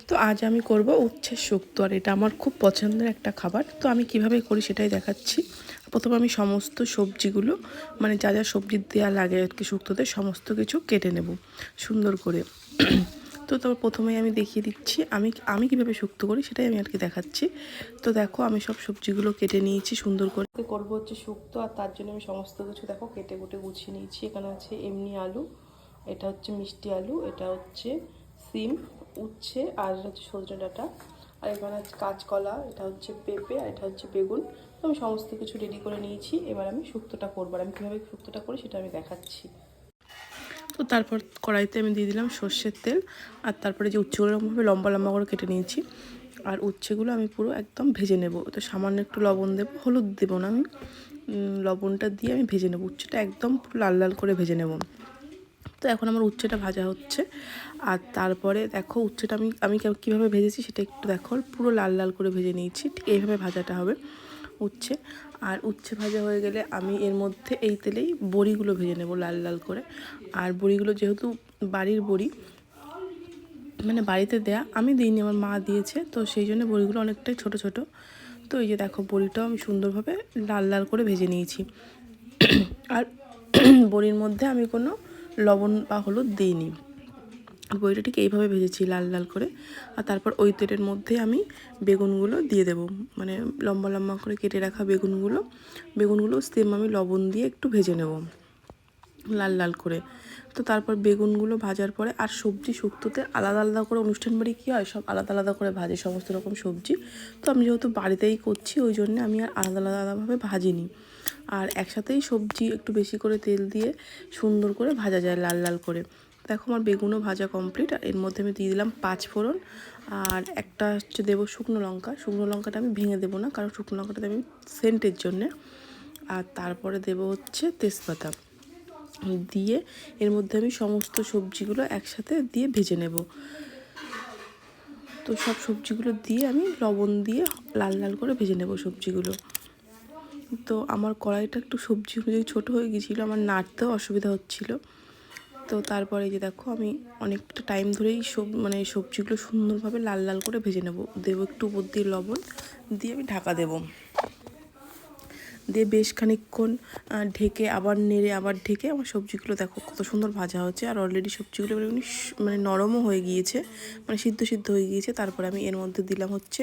তো আজ আমি করব উচ্ছের শুক্তো, আর এটা আমার খুব পছন্দের একটা খাবার। তো আমি কিভাবে করি সেটাই দেখাচ্ছি। প্রথমে আমি সমস্ত সবজিগুলো, মানে যা যা সবজি দেওয়া লাগে আর কি শুক্তোতে, সমস্ত কিছু কেটে নেব সুন্দর করে। তো তারপর প্রথমেই আমি দেখিয়ে দিচ্ছি আমি আমি কীভাবে শুক্তো করি, সেটাই আমি আর কি দেখাচ্ছি। তো দেখো আমি সব সবজিগুলো কেটে নিয়েছি সুন্দর করে। করবো হচ্ছে শুক্তো, আর তার জন্য আমি সমস্ত কিছু দেখো কেটে কুটে গুছিয়ে নিয়েছি। এখানে আছে এমনি আলু, এটা হচ্ছে মিষ্টি আলু, এটা হচ্ছে সিম, উচ্ছে, আর হচ্ছে সজনে ডাঁটা, আর এখানে হচ্ছে কাঁচকলা, এটা হচ্ছে পেঁপে, আর এটা হচ্ছে বেগুন। তো আমি সমস্ত কিছু রেডি করে নিয়েছি। এবার আমি শুক্তোটা করবো, আর আমি কীভাবে শুক্তোটা করি সেটা আমি দেখাচ্ছি। তো তারপর কড়াইতে আমি দিয়ে দিলাম সর্ষের তেল, আর তারপরে যে উচ্ছেগুলো এরকমভাবে লম্বা লম্বা করে কেটে নিয়েছি, আর উচ্ছেগুলো আমি পুরো একদম ভেজে নেব। তো সামান্য একটু লবণ দেবো, হলুদ দেবো না আমি, লবণটা দিয়ে আমি ভেজে নেব। উচ্ছেটা একদম পুরো লাল লাল করে ভেজে নেব। তো এখন আমার উচ্ছেটা ভাজা হচ্ছে, আর তারপরে দেখো উচ্ছেটা আমি কীভাবে ভেজেছি সেটা একটু দেখো। পুরো লাল লাল করে ভেজে নিয়েছি, ঠিক এইভাবে ভাজাটা হবে উচ্ছে। আর উচ্ছে ভাজা হয়ে গেলে আমি এর মধ্যে এই তেলেই বড়িগুলো ভেজে নেব লাল লাল করে। আর বড়িগুলো যেহেতু বাড়ির বড়ি, মানে বাড়িতে দেয়া, আমি দিইনি, আমার মা দিয়েছে, তো সেই জন্য বড়িগুলো অনেকটাই ছোট ছোট। তো এই যে দেখো বড়িটাও আমি সুন্দরভাবে লাল লাল করে ভেজে নিয়েছি। আর বড়ির মধ্যে আমি কোনো লবণ বা হলুদ দিইনি। বড়িটা ঠিক এইভাবে ভেজেছি লাল লাল করে। আর তারপর ওই তেলের মধ্যে আমি বেগুনগুলো দিয়ে দেবো, মানে লম্বা লম্বা করে কেটে রাখা বেগুনগুলো সেম আমি লবণ দিয়ে একটু ভেজে নেব লাল লাল করে। তো তারপর বেগুনগুলো ভাজার পরে, আর সবজি শুক্তোতে আলাদা আলাদা করে, অনুষ্ঠান বাড়ি কী হয় সব আলাদা আলাদা করে ভাজে সমস্ত রকম সবজি। তো আমি যেহেতু বাড়িতেই করছি ওই জন্য আমি আর আলাদা আলাদাভাবে ভাজিনি। আর একসাথেই সবজি একটু বেশি করে তেল দিয়ে সুন্দর করে ভাজা যায় লাল লাল করে। দেখো আমার বেগুনও ভাজা কমপ্লিট। আর এর মধ্যে আমি দিয়ে দিলাম 5 ফোড়ন, আর একটা হচ্ছে দেবো শুকনো লঙ্কাটা আমি ভেঙে দেবো না, কারণ শুকনো লঙ্কাটা দেবো সেন্টের জন্যে। আর তারপরে দেবো হচ্ছে তেজপাতা দিয়ে এর মধ্যে আমি সমস্ত সবজিগুলো একসাথে দিয়ে ভেজে নেব। তো সব সবজিগুলো দিয়ে আমি লবণ দিয়ে লাল লাল করে ভেজে নেব সবজিগুলো। তো আমার কড়াইটা একটু সবজি অনুযায়ী ছোটো হয়ে গিয়েছিলো, আমার নাড়তেও অসুবিধা হচ্ছিলো। তো তারপরে যে দেখো আমি অনেকটা টাইম ধরেই সবজিগুলো সুন্দরভাবে লাল লাল করে ভেজে নেব। দেবো একটু উপর দিয়ে লবণ দিয়ে আমি ঢাকা দেবো, দিয়ে বেশ খানিকক্ষণ ঢেকে আবার নেড়ে আবার ঢেকে আমার সবজিগুলো দেখো কত সুন্দর ভাজা হচ্ছে। আর অলরেডি সবজিগুলো মানে নরমও হয়ে গিয়েছে, মানে সিদ্ধ সিদ্ধ হয়ে গিয়েছে। তারপরে আমি এর মধ্যে দিলাম হচ্ছে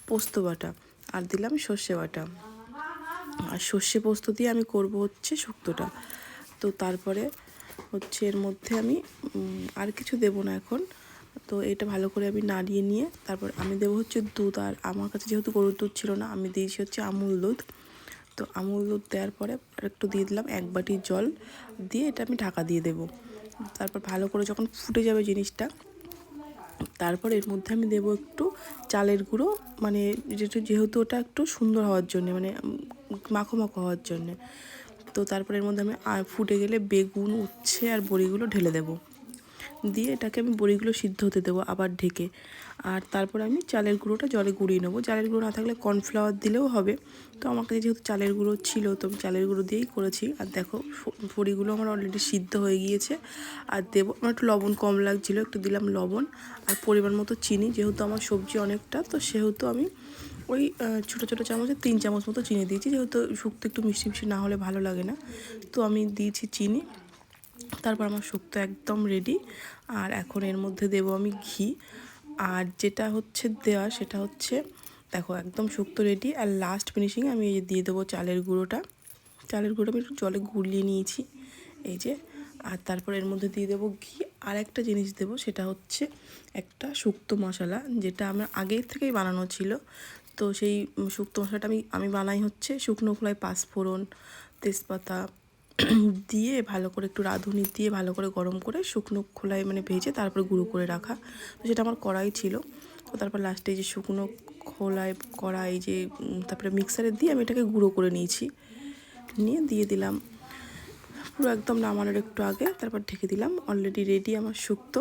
পোস্ত বাটা, আর দিলাম সর্ষে বাটা, আর সর্ষে পোস্ত দিয়ে আমি করব হচ্ছে শুক্তোটা। তো তারপরে হচ্ছে এর মধ্যে আমি আর কিছু দেবো না এখন। তো এটা ভালো করে আমি নাড়িয়ে নিয়ে তারপর আমি দেবো হচ্ছে দুধ। আর আমার কাছে যেহেতু গরুর দুধ ছিল না, আমি দিয়েছি হচ্ছে আমুল দুধ। তো আমুল দুধ দেওয়ার পরে আর একটু দিয়ে দিলাম 1 বাটি জল, দিয়ে এটা আমি ঢাকা দিয়ে দেবো। তারপর ভালো করে যখন ফুটে যাবে জিনিসটা, তারপর এর মধ্যে আমি দেবো একটু চালের গুঁড়ো, মানে যেহেতু ওটা একটু সুন্দর হওয়ার জন্যে, মানে মাখো মাখো হওয়ার জন্যে। তো তারপর এর মধ্যে আমি ফুটে গেলে বেগুন, উচ্ছে আর বড়িগুলো ঢেলে দেবো, দিয়ে এটাকে আমি বড়িগুলো সিদ্ধ হতে দেবো আবার ঢেকে। আর তারপর আমি চালের গুঁড়োটা জলে গুঁড়িয়ে নেবো। চালের গুঁড়ো না থাকলে কর্নফ্লাওয়ার দিলেও হবে। তো আমার কাছে যেহেতু চালের গুঁড়ো ছিল, তো আমি চালের গুঁড়ো দিয়েই করেছি। আর দেখো বড়িগুলো আমার অলরেডি সিদ্ধ হয়ে গিয়েছে। আর দেবো, আমার একটু লবণ কম লাগছিলো, একটু দিলাম লবণ, আর পরিমাণ মতো চিনি। যেহেতু আমার সবজি অনেকটা, তো সেহেতু আমি ওই ছোটো ছোটো চামচে 3 চামচ মতো চিনি দিয়েছি, যেহেতু শুক্তো একটু মিষ্টি মিষ্টি না হলে ভালো লাগে না। তো আমি দিয়েছি চিনি। তারপর আমার শুক্তো একদম রেডি। আর এখন এর মধ্যে দেবো আমি ঘি। আর যেটা হচ্ছে দেওয়া সেটা হচ্ছে দেখো একদম শুক্তো রেডি। আর লাস্ট ফিনিশিং আমি এই দিয়ে দেবো চালের গুঁড়োটা আমি একটু জলে গুলিয়ে নিয়েছি, এই যে। আর তারপর এর মধ্যে দিয়ে দেবো ঘি। আর একটা জিনিস দেবো, সেটা হচ্ছে একটা শুক্তো মশলা, যেটা আমার আগের থেকেই বানানো ছিল। তো সেই শুক্তো মশলাটা আমি বানাই হচ্ছে শুকনো খোলায় 5 ফোড়ন, তেজপাতা দিয়ে ভালো করে একটু রাঁধুনি দিয়ে ভালো করে গরম করে শুকনো খোলায় মানে ভেজে তারপরে গুঁড়ো করে রাখা। তো সেটা আমার কড়াই ছিল। তো তারপর লাস্টে যে শুকনো খোলায় কড়াই যে তারপরে মিক্সারে দিয়ে আমি এটাকে গুঁড়ো করে নিয়েছি, নিয়ে দিয়ে দিলাম পুরো একদম নামানোর একটু আগে। তারপর ঢেকে দিলাম। অলরেডি রেডি আমার শুক্তো।